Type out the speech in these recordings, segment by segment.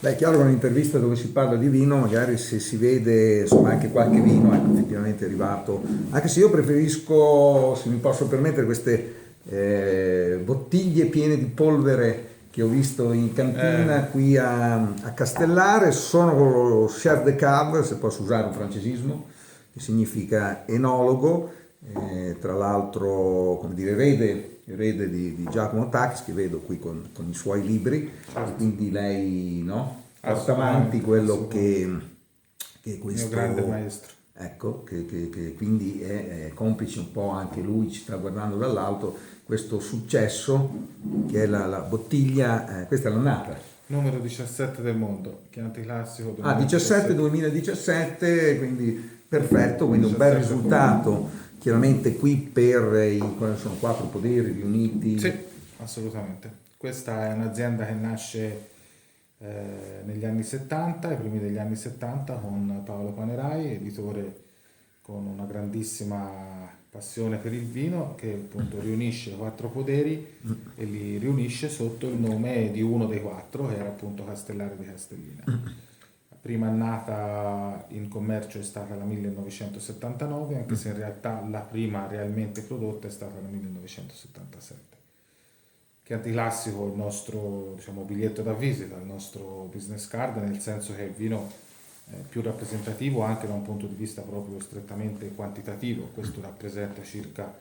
Beh, è chiaro che un'intervista dove si parla di vino, magari se si vede insomma anche qualche vino, ecco, effettivamente è arrivato, anche se io preferisco, se mi posso permettere, queste bottiglie piene di polvere che ho visto in cantina qui a Castellare, sono chef de cave, se posso usare un francesismo, che significa enologo, tra l'altro, come dire, erede di Giacomo Tax, che vedo qui con i suoi libri, Certo, quindi lei, no, porta avanti assolutamente, quello assolutamente. che Mio grande questo, maestro. ecco, che quindi è complice un po', anche lui ci sta guardando dall'alto, questo successo che è la bottiglia, questa è l'annata. Numero 17 del mondo, Chianti Classico Ah, 17 2017. 2017, quindi perfetto, quindi un bel 17 appunto. risultato, chiaramente qui per i quali sono quattro poderi Sì, riuniti. assolutamente. Questa è un'azienda che nasce negli anni 70, ai primi degli anni 70, con Paolo Panerai, editore con una grandissima passione per il vino, che appunto riunisce quattro poderi e li riunisce sotto il nome di uno dei quattro, che era appunto Castellare di Castellina. La prima annata in commercio è stata la 1979, anche se in realtà la prima realmente prodotta è stata la 1977. Chianti Classico è il nostro, diciamo, biglietto da visita, il nostro business card, nel senso che è il vino più rappresentativo anche da un punto di vista proprio strettamente quantitativo. Questo rappresenta circa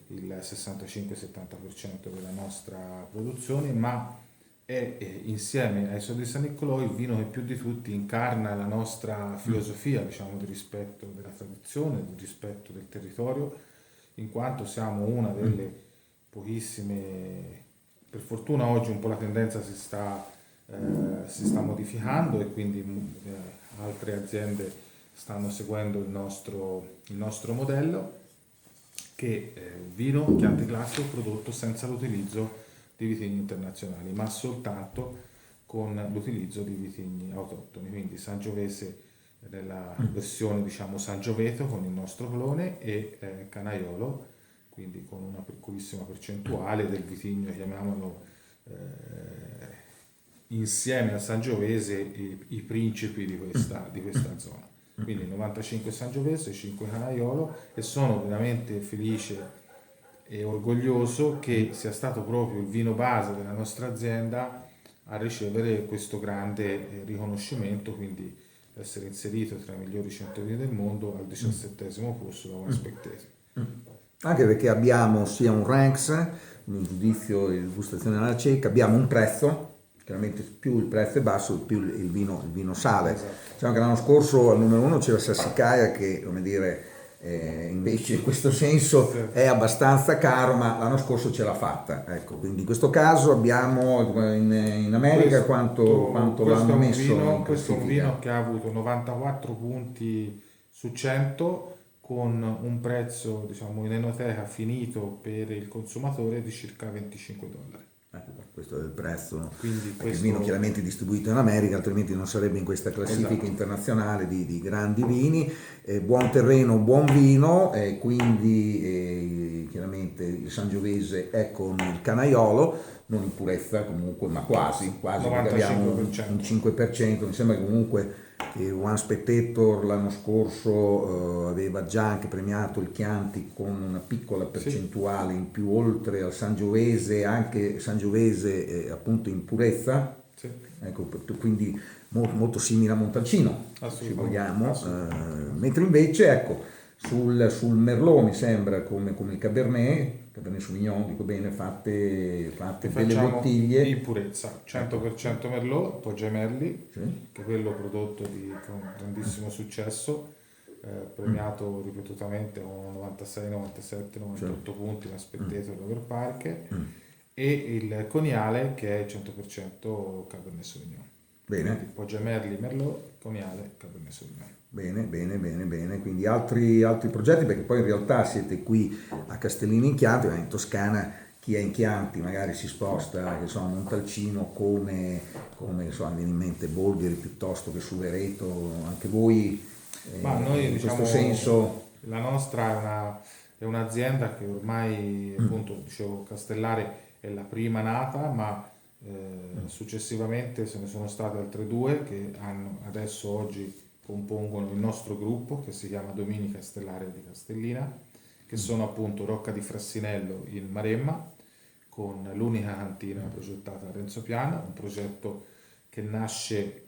il 65-70% della nostra produzione, ma è insieme ai Sodi San Niccolò il vino che più di tutti incarna la nostra filosofia, diciamo, di rispetto della tradizione, di rispetto del territorio, in quanto siamo una delle pochissime, per fortuna oggi un po' la tendenza si sta modificando e quindi altre aziende stanno seguendo il nostro modello, che è un vino Chianti Classico prodotto senza l'utilizzo di vitigni internazionali, ma soltanto con l'utilizzo di vitigni autoctoni, quindi Sangiovese nella versione diciamo Sangioveto con il nostro clone e Canaiolo, quindi con una piccolissima percentuale del vitigno, chiamiamolo insieme a Sangiovese i principi di questa zona. Quindi 95 Sangiovese, 5 Canaiolo, e sono veramente felice e orgoglioso che sia stato proprio il vino base della nostra azienda a ricevere questo grande riconoscimento, quindi essere inserito tra i migliori 100 vini del mondo al 17° posto da One Spectator. Anche perché abbiamo sia un ranks, un giudizio di degustazione alla cieca, abbiamo un prezzo, chiaramente più il prezzo è basso più il vino sale. Esatto. Diciamo che l'anno scorso al numero uno c'era Sassicaia che, come dire, invece in questo senso Sì. è abbastanza caro, ma l'anno scorso ce l'ha fatta. Ecco, quindi in questo caso abbiamo in America quanto Questo è l'hanno un messo in vino, questo è un vino classifica? che ha avuto 94 punti su 100 con un prezzo, diciamo, in enoteca finito per il consumatore di circa $25. Ecco, questo è il prezzo, Quindi perché il vino questo, chiaramente è distribuito in America, altrimenti non sarebbe in questa classifica esatto, internazionale di grandi vini. Buon terreno, buon vino, quindi chiaramente il Sangiovese è con il Canaiolo, non in purezza comunque, ma quasi perché abbiamo un 95%. 5%, mi sembra che comunque che One Spectator l'anno scorso aveva già anche premiato il Chianti con una piccola Sì, percentuale in più oltre al Sangiovese, anche Sangiovese appunto in purezza, sì, ecco, quindi molto simile a Montalcino, se assolutamente, vogliamo, assolutamente. mentre invece ecco, sul Merlot mi sembra come il Cabernet Sauvignon, dico bene, Che fatte delle facciamo in bottiglie, purezza, ecco, 100% Merlot, poi Gemelli, sì. che è quello prodotto con grandissimo successo, premiato ripetutamente con 96, 97, Cioè, 98 punti in Spectator Over Park, e il Coniale che è 100% Cabernet Sauvignon. Quindi bene. poi Gemelli, Merlot, Coniale, Cabernet Sauvignon. Bene, bene, bene, bene. Quindi altri progetti, perché poi in realtà siete qui a Castellino in Chianti, ma in Toscana chi è in Chianti magari si sposta, che so, a Montalcino come so, mi viene in mente Bolgheri piuttosto che Suvereto, anche voi Ma noi in questo diciamo senso. la nostra è un'azienda che ormai, appunto, dicevo, Castellare è la prima nata, ma Successivamente se ne sono state altre due che adesso oggi compongono il nostro gruppo, che si chiama Dominica Stellare di Castellina, che sono appunto Rocca di Frassinello in Maremma, con l'unica cantina progettata da Renzo Piana, un progetto che nasce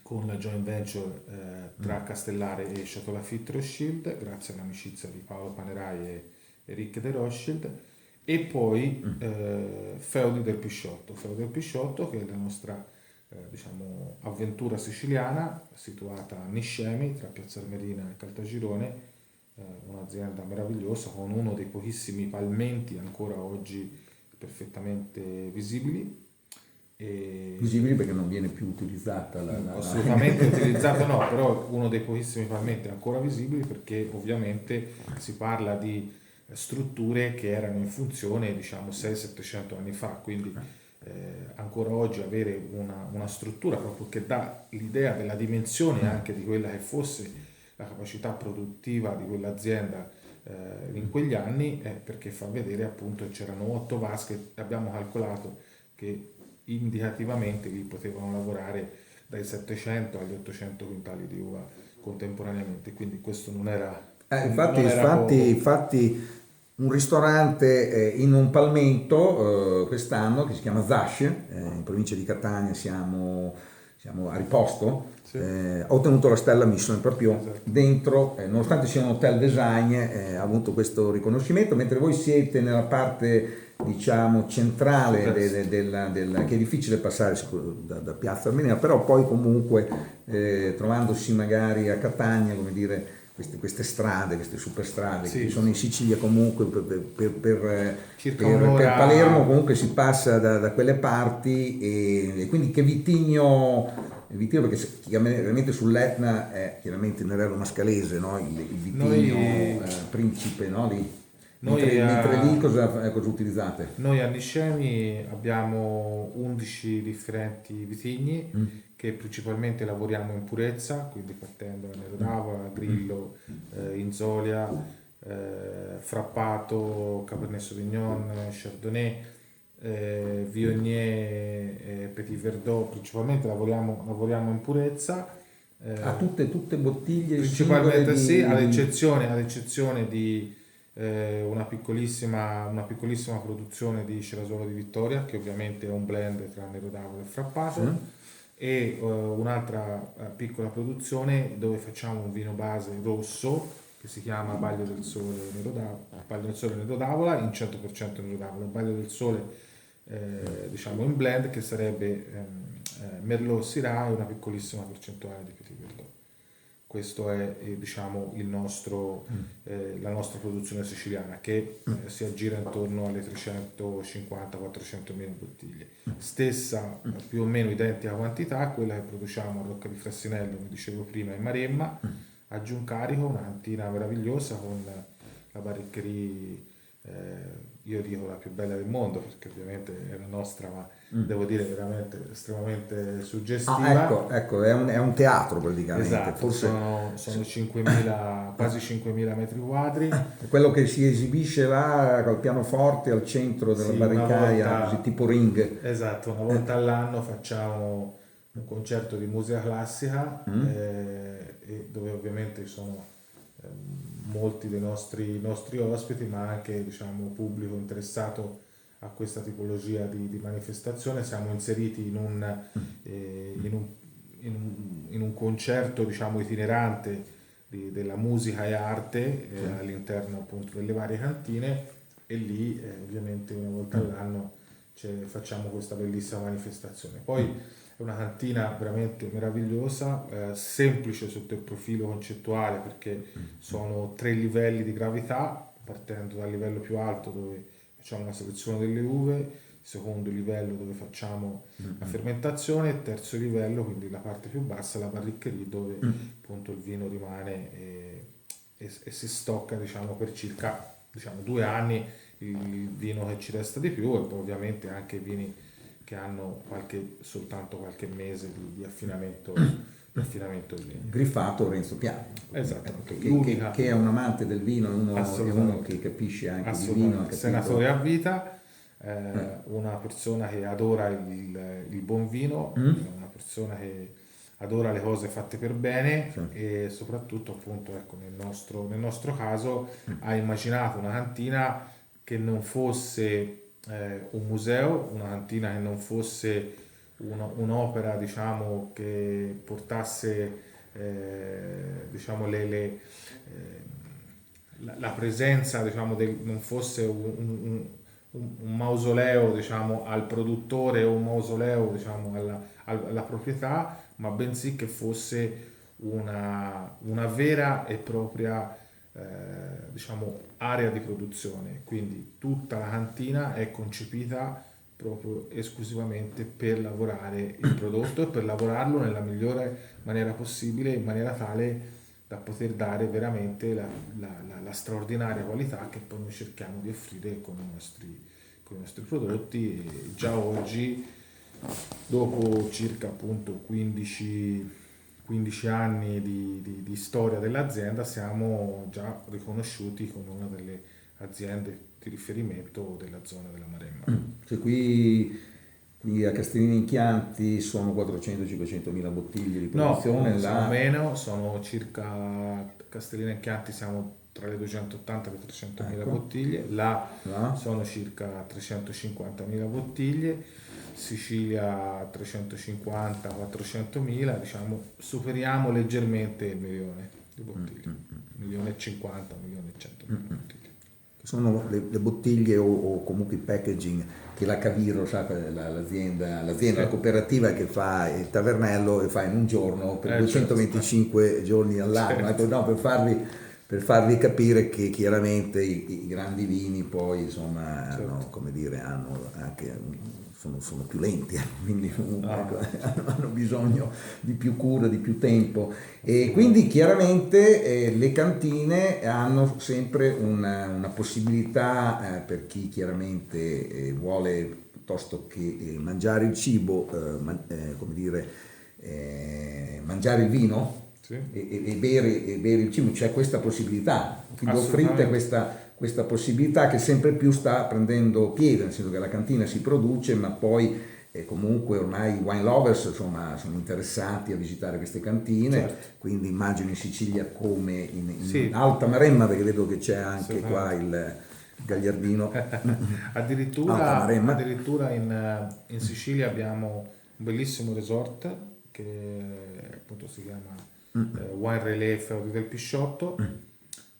con la joint venture tra Castellare e Chateau Lafite Rothschild, grazie all'amicizia di Paolo Panerai e Rick de Rothschild, e poi Feudi del Pisciotto, che è la nostra diciamo, avventura siciliana, situata a Niscemi, tra Piazza Armerina e Caltagirone, un'azienda meravigliosa con uno dei pochissimi palmenti ancora oggi perfettamente visibili. Visibili perché non viene più utilizzata assolutamente utilizzata no, però uno dei pochissimi palmenti ancora visibili, perché ovviamente si parla di strutture che erano in funzione diciamo 600-700 anni fa, quindi ancora oggi avere una struttura proprio che dà l'idea della dimensione anche di quella che fosse la capacità produttiva di quell'azienda in quegli anni, perché fa vedere appunto che c'erano 8 vasche, abbiamo calcolato che indicativamente lì potevano lavorare dai 700 agli 800 quintali di uva contemporaneamente, quindi questo non era infatti un ristorante in un palmento quest'anno che si chiama Zash, in provincia di Catania, siamo a riposto, sì. Ha ottenuto la stella Michelin proprio Esatto. dentro, nonostante sia un hotel design, ha avuto questo riconoscimento, mentre voi siete nella parte diciamo centrale che è difficile passare da Piazza Armenia, però poi comunque trovandosi magari a Catania, come dire, queste strade, queste superstrade Sì, che ci sono in Sicilia comunque per circa un'ora. Palermo comunque si passa da quelle parti e quindi che vitigno, perché chiaramente sull'Etna è chiaramente il Nerello Mascalese, no? il vitigno principe, no? Lì. Mentre lì cosa utilizzate? Noi a Niscemi abbiamo 11 differenti vitigni che principalmente lavoriamo in purezza, quindi partendo da Nero d'Avola, Grillo, Inzolia, Frappato, Cabernet Sauvignon, Chardonnay, Viognier, Petit Verdot, principalmente lavoriamo in purezza. Tutte bottiglie Principalmente sì, ad eccezione di una piccolissima produzione di Cerasuolo di Vittoria, che ovviamente è un blend tra Nero d'Avola e Frappato, e un'altra piccola produzione dove facciamo un vino base rosso che si chiama Baglio del Sole Nero d'Avola, in 100% Nero d'Avola. Baglio del Sole diciamo in blend, che sarebbe Merlot Syrah e una piccolissima percentuale di Petit Verdot. Questo è diciamo il nostro, la nostra produzione siciliana, che si aggira intorno alle 350-400 mila bottiglie. Stessa più o meno identica quantità quella che produciamo a Rocca di Frassinello, come dicevo prima, in Maremma, a Giuncarico, una cantina meravigliosa con la barriccheria, io dico la più bella del mondo perché ovviamente è la nostra, ma devo dire veramente estremamente suggestiva. Ecco, è un teatro praticamente. Esatto, Forse sono 5.000, quasi 5.000 metri quadri. Quello che si esibisce là col pianoforte al centro della barricaia, così tipo ring. Esatto, una volta all'anno facciamo un concerto di musica classica, e dove ovviamente sono molti dei nostri ospiti, ma anche diciamo pubblico interessato a questa tipologia di manifestazione. Siamo inseriti in un concerto diciamo itinerante della musica e arte all'interno appunto delle varie cantine, e lì ovviamente una volta all'anno facciamo questa bellissima manifestazione. Poi è una cantina veramente meravigliosa, semplice sotto il profilo concettuale, perché sono 3 livelli di gravità, partendo dal livello più alto dove facciamo la selezione delle uve, secondo livello dove facciamo la fermentazione, e terzo livello, quindi la parte più bassa, la barriccheria, dove appunto il vino rimane e si stocca diciamo per circa 2 anni il vino che ci resta di più, e poi ovviamente anche i vini che hanno soltanto qualche mese di affinamento del vino. Griffato Renzo Piano, Esatto, che è un amante del vino, è uno che capisce anche di vino. Senatore a vita, una persona che adora il buon vino, una persona che adora le cose fatte per bene Sì. e soprattutto appunto ecco, nel nostro caso ha immaginato una cantina che non fosse un museo, una cantina che non fosse un'opera diciamo che portasse diciamo la presenza diciamo non fosse un mausoleo diciamo al produttore o un mausoleo diciamo alla proprietà, ma bensì che fosse una vera e propria diciamo, area di produzione. Quindi tutta la cantina è concepita proprio esclusivamente per lavorare il prodotto e per lavorarlo nella migliore maniera possibile, in maniera tale da poter dare veramente la straordinaria qualità che poi noi cerchiamo di offrire con i nostri prodotti. E già oggi, dopo circa appunto 15 anni di storia dell'azienda, siamo già riconosciuti come una delle aziende di riferimento della zona della Maremma. Cioè, qui a Castellini in Chianti sono 400-500 mila bottiglie di No, produzione, sono là, meno, sono circa, Castellino e Chianti siamo tra le 280 e le 300 mila ecco, bottiglie, là là. sono circa 350 mila bottiglie, Sicilia 350-400 mila, diciamo, superiamo leggermente il milione di bottiglie, 1.050.000, 1.100.000 bottiglie. Che sono le bottiglie o comunque il packaging che la Caviro, sa, l'azienda, la cooperativa che fa il tavernello e fa in un giorno per Certo, 225 giorni all'anno. certo. Ecco, no, per farvi capire che chiaramente i grandi vini poi insomma hanno, Certo. come dire, hanno anche, sono più lenti, quindi ecco, Ah, hanno bisogno di più cura, di più tempo. E quindi chiaramente le cantine hanno sempre una possibilità per chi chiaramente vuole, piuttosto che mangiare il cibo, come dire, mangiare il vino sì, e bere il cibo, c'è questa possibilità, quindi offrite assolutamente. questa possibilità che sempre più sta prendendo piede, nel senso che la cantina si produce, ma poi comunque ormai i wine lovers insomma sono interessati a visitare queste cantine, Certo, quindi immagino in Sicilia come in sì, Alta Maremma, perché vedo che c'è anche qua assolutamente. il Gagliardino. Alta Addirittura, Maremma. addirittura in Sicilia abbiamo un bellissimo resort che appunto si chiama Wine Relay Feudi del Pisciotto,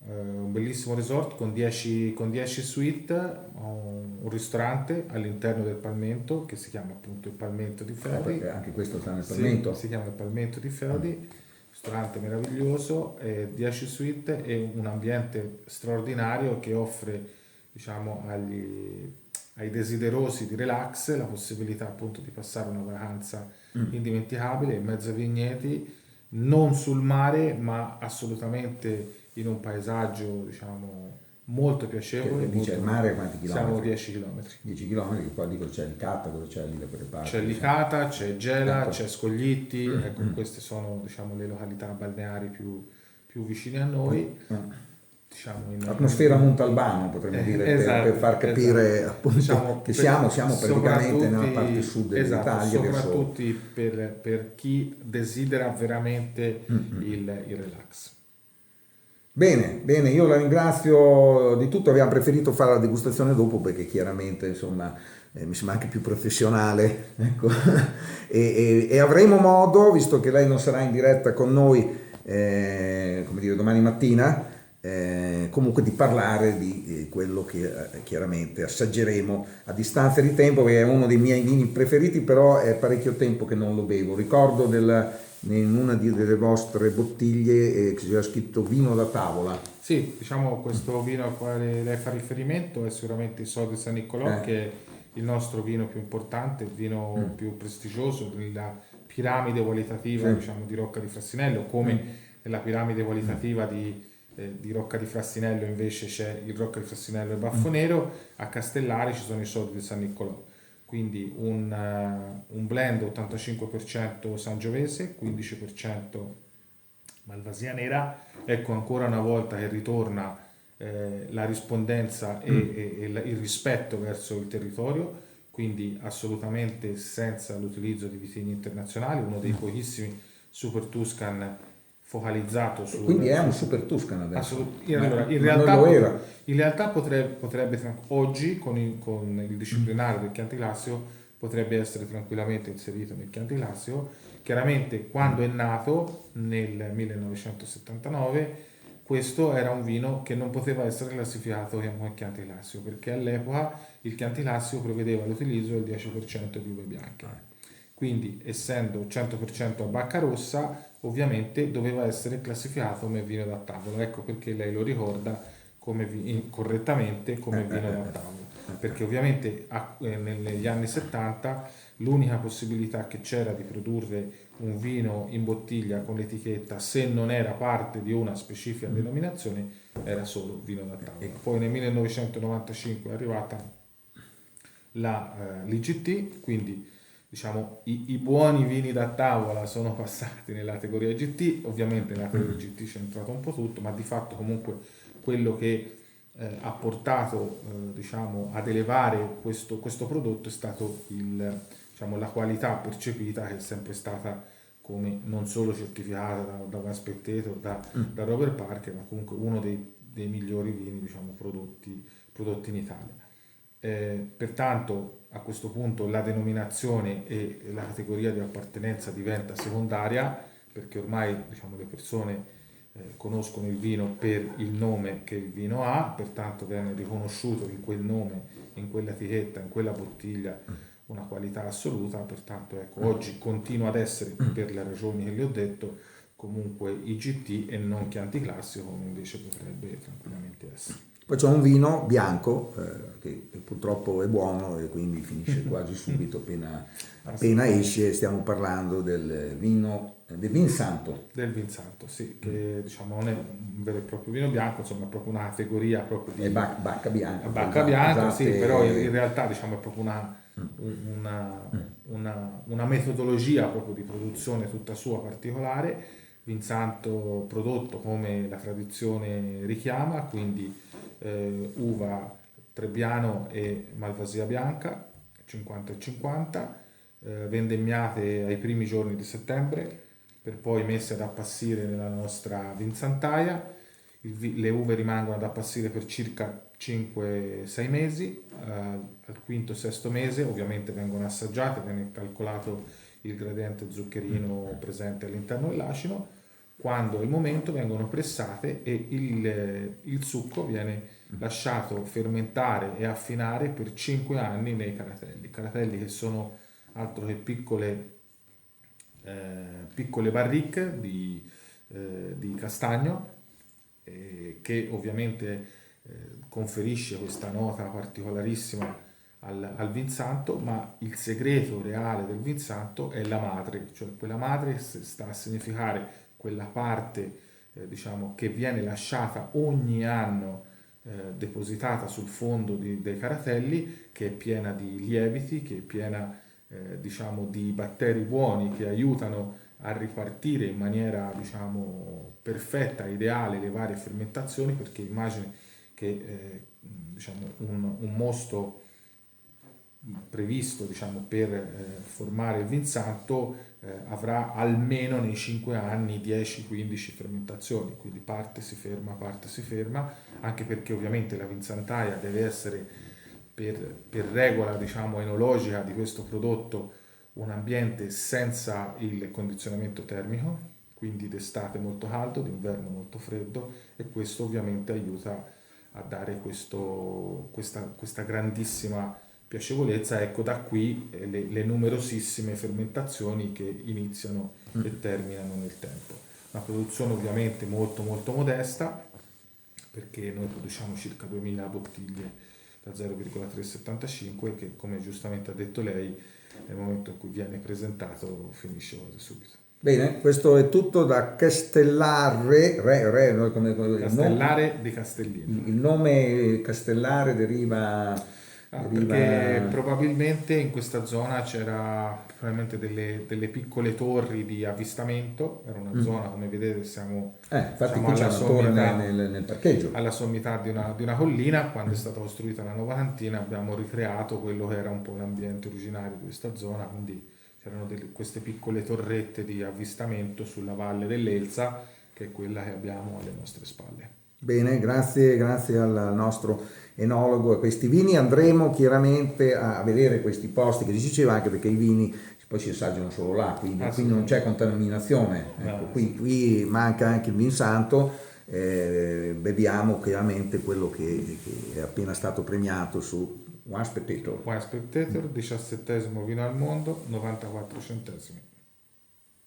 un bellissimo resort con 10 suite, un ristorante all'interno del Palmento che si chiama appunto il Palmento di Perché Feudi. anche questo sta nel Sì, fermento. si chiama il Palmento di Feudi, ristorante meraviglioso, 10 suite e un ambiente straordinario che offre, diciamo, ai desiderosi di relax la possibilità appunto di passare una vacanza indimenticabile in mezzo ai vigneti, non sul mare, ma assolutamente in un paesaggio, diciamo, molto piacevole, Che dice il mare a quanti siamo chilometri? 10 km. 10 km, che poi dico c'è il Cata, cosa c'è lì da quelle C'è parti, insomma. Licata, c'è Gela, Ecco. c'è Scoglitti, ecco, queste sono diciamo, le località balneari più vicine a noi. Diciamo Atmosfera montalbana, potremmo dire, per esatto, far esatto. capire appunto Diciamo che siamo praticamente nella parte soprattutto, sud esatto, dell'Italia, verso. soprattutto per chi desidera veramente il relax. Bene, bene, io la ringrazio di tutto, abbiamo preferito fare la degustazione dopo perché chiaramente insomma mi sembra anche più professionale, ecco. E avremo modo, visto che lei non sarà in diretta con noi, come dire, domani mattina, comunque di parlare di quello che chiaramente assaggeremo a distanza di tempo, perché è uno dei miei vini preferiti, però è parecchio tempo che non lo bevo. Ricordo in una delle vostre bottiglie che c'era scritto vino da tavola. Sì, diciamo questo vino al quale lei fa riferimento è sicuramente il Sol di San Niccolò, Eh, che è il nostro vino più importante, il vino più prestigioso nella piramide qualitativa, sì. diciamo, di Rocca di Frassinello, come nella piramide qualitativa di Rocca di Frassinello invece c'è il Rocca di Frassinello e Baffonero, a Castellari ci sono i soldi di San Niccolò. Quindi un blend 85% Sangiovese, 15% Malvasia nera. Ecco ancora una volta che ritorna la rispondenza e il rispetto verso il territorio, quindi assolutamente senza l'utilizzo di vitigni internazionali, uno dei pochissimi Super Tuscan focalizzato Quindi è un su Super Tuscan adesso. allora, Non lo era. in realtà potrebbe oggi con il disciplinare del Chianti Classico potrebbe essere tranquillamente inserito nel Chianti Classico. Chiaramente quando è nato nel 1979 questo era un vino che non poteva essere classificato come Chianti Classico perché all'epoca il Chianti Classico prevedeva l'utilizzo del 10% di uve bianche. Quindi essendo 100% a bacca rossa ovviamente doveva essere classificato come vino da tavola, ecco perché lei lo ricorda come correttamente come vino da tavola, perché ovviamente negli anni 70 l'unica possibilità che c'era di produrre un vino in bottiglia con l'etichetta, se non era parte di una specifica denominazione, era solo vino da tavola. Poi nel 1995 è arrivata l'IGT, quindi diciamo i buoni vini da tavola sono passati nella categoria GT, ovviamente nella categoria GT c'è entrato un po' tutto, ma di fatto comunque quello che ha portato diciamo, ad elevare questo prodotto è stato diciamo, la qualità percepita, che è sempre stata come non solo certificata da Wine Spectator, da Robert Parker, ma comunque uno dei migliori vini diciamo, prodotti in Italia. Pertanto a questo punto la denominazione e la categoria di appartenenza diventa secondaria perché ormai diciamo, le persone conoscono il vino per il nome che il vino ha, pertanto viene riconosciuto in quel nome, in quella etichetta, in quella bottiglia una qualità assoluta, pertanto ecco, oggi continua ad essere, per le ragioni che le ho detto, comunque IGT e non Chianti Classico come invece potrebbe tranquillamente essere. Poi c'è un vino bianco che purtroppo è buono e quindi finisce quasi subito appena esce. Stiamo parlando del Vinsanto. Del Vinsanto, sì, che diciamo non è un vero e proprio vino bianco, insomma è proprio una categoria proprio di bacca bianca. Bacca bianca, sì, però in realtà diciamo è proprio una metodologia proprio di produzione tutta sua particolare. Vinsanto prodotto come la tradizione richiama, quindi uva Trebbiano e Malvasia bianca 50 e 50, vendemmiate ai primi giorni di settembre per poi messe ad appassire nella nostra vinsantaia. Le uve rimangono ad appassire per circa 5-6 mesi, al quinto sesto mese ovviamente vengono assaggiate, viene calcolato il gradiente zuccherino presente all'interno dell'acino. Quando è il momento vengono pressate e il succo viene lasciato fermentare e affinare per 5 anni nei caratelli che sono altro che piccole barrique di castagno che ovviamente conferisce questa nota particolarissima al Vinsanto, ma il segreto reale del Vinsanto è la madre, cioè quella madre sta a significare quella parte diciamo, che viene lasciata ogni anno depositata sul fondo dei caratelli, che è piena di lieviti, che è piena diciamo, di batteri buoni che aiutano a ripartire in maniera diciamo, perfetta, ideale le varie fermentazioni, perché immagini che diciamo, un mosto previsto diciamo, per formare il Vinsanto avrà almeno nei 5 anni 10-15 fermentazioni, quindi parte si ferma, anche perché ovviamente la vinsantaia deve essere per regola diciamo, enologica di questo prodotto un ambiente senza il condizionamento termico, quindi d'estate molto caldo, d'inverno molto freddo, e questo ovviamente aiuta a dare questa grandissima piacevolezza. Ecco, da qui le numerosissime fermentazioni che iniziano e terminano nel tempo. Una produzione ovviamente molto molto modesta, perché noi produciamo circa 2000 bottiglie da 0,375 che, come giustamente ha detto lei, nel momento in cui viene presentato finisce quasi subito. Bene, questo è tutto da Castellare, Castellare di Castellino. Il nome Castellare deriva Perché probabilmente in questa zona c'era probabilmente delle piccole torri di avvistamento, era una zona, come vedete, siamo infatti diciamo, qui c'è alla una torre sommità, nel parcheggio. alla sommità di una collina. Quando è stata costruita la nuova cantina abbiamo ricreato quello che era un po' l'ambiente originario di questa zona, quindi c'erano queste piccole torrette di avvistamento sulla valle dell'Elsa, che è quella che abbiamo alle nostre spalle. Bene, grazie al nostro enologo e questi vini. Andremo chiaramente a vedere questi posti che ci diceva, anche perché i vini poi si assaggiano solo là, quindi non c'è contaminazione. Ecco, qui manca anche il vin santo, beviamo chiaramente quello che è appena stato premiato su Wine Spectator. Wine Spectator, 17° vino al mondo, 94 centesimi.